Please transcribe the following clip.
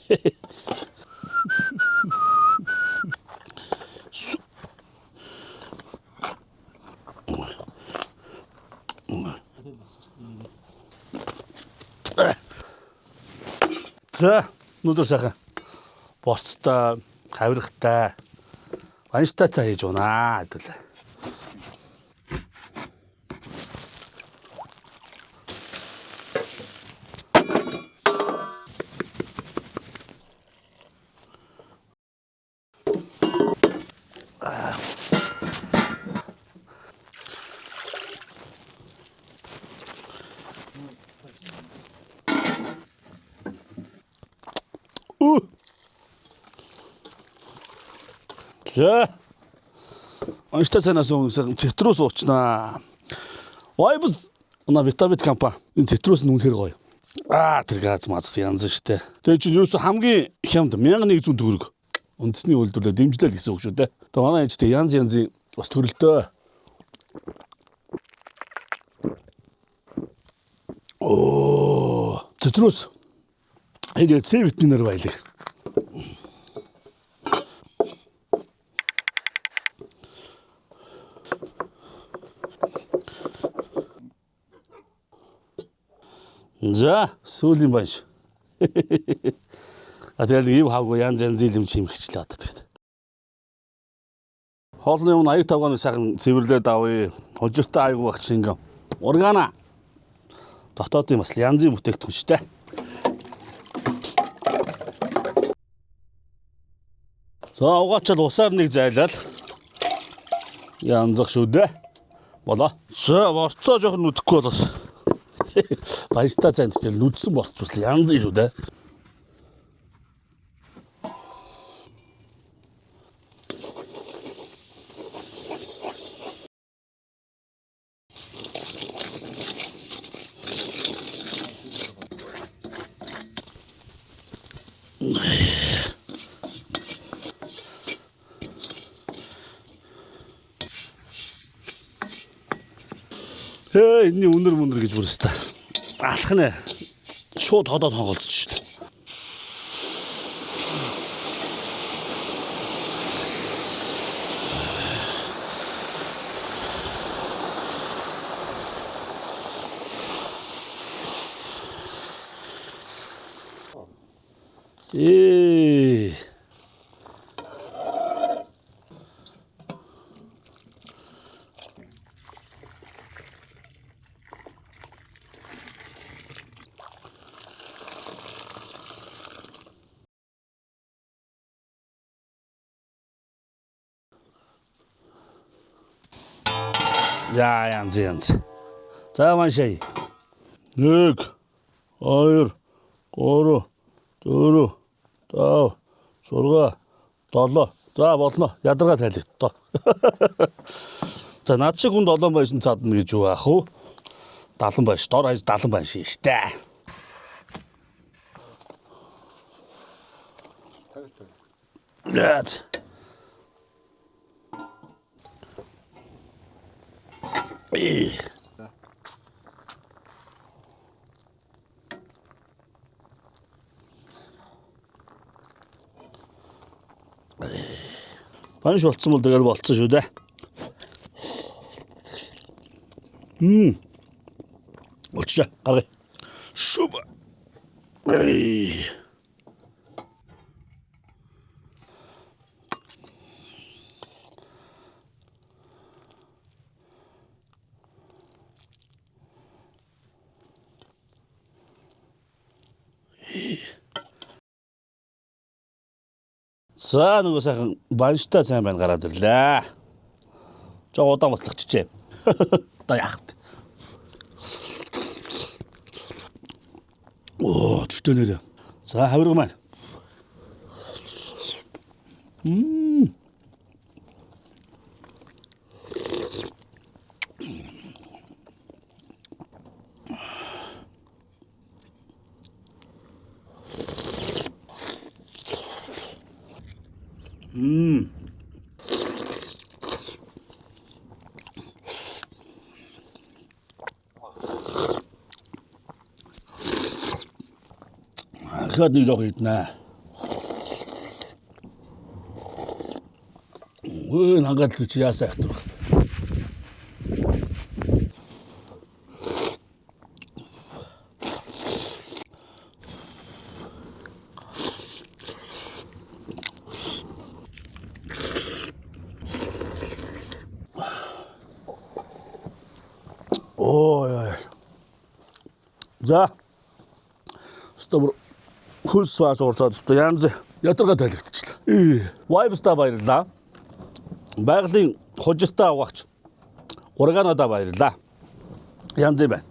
За, өнөөдөр сайхан босцтой, хавиргатай, банштай цаа хийж байна хэдүүлээ. За. Банштай цаанаас өнгөсөн цитрус уучнаа. Вайбс на витамин компани. Энэ цитрус нь үнэхээр гоё. Тэр газ мас янз штэ. Тэгээ чинь юусе хамгийн хямд 1100 төгрөг. Үндэсний үйлдвэрлэлд дэмжлэл гэсэн үг шүү дээ. Тэгээ манай ээжтэй янз янзын бас төрөлтөө. Цитрус. Энэ С витаминаар баялаг. За, сүүлийн банш. Тэгээд ив хаагүй янз янз зэлэм чимэгчлээ одоо тэгээд. Хоолны өмнө аяг тавгааны сайхан цэвэрлээд авъя. Хожиртой аяг багч ингэм. Органа. Дотоодын бас янзын бүтээгдэхүүн шүү дээ. За, угаачаад усаар нэг зайлал. Янзах шүү дээ. Болоо. За, борцоо жоохон нүдэхгүй болоос. Баяртай цайнд ч нүдсэн болчихвол янз шүү дээ. Энэний үнэр гэж бүрстэ. Алах нэ. Шууд ходоод хонголцож шүү дээ. За янз. За маншай. 1 2 3 4 5 6 7. За болно. Ядаргаа тайлагдтоо. За над шиг хүн 7 байшин цадна гэж юу аах вэ? 70 байш, дор хаяж 70 байшин штэ. Яат. Банш болцсон бол тэгэл болцсон шүү дээ. Болчихоо. Гаргая. Шүб. За нөгөө сайхан банштай сайн байна гараад ирлээ. Жоо удаан болцогчжээ. Одоо яах вэ? Тэгтээ нэрээ. За хавирга маань. Хад нэг жоо иднэ. Nangat чи яасаа ахтар. Ой. За. Стопор хөлс баас уурсаад өстө янз ядарга тайлагдчихлаа. Вайбста баярлаа. Байгалийн хожистой авагч Урганада баярлаа. Янз байна.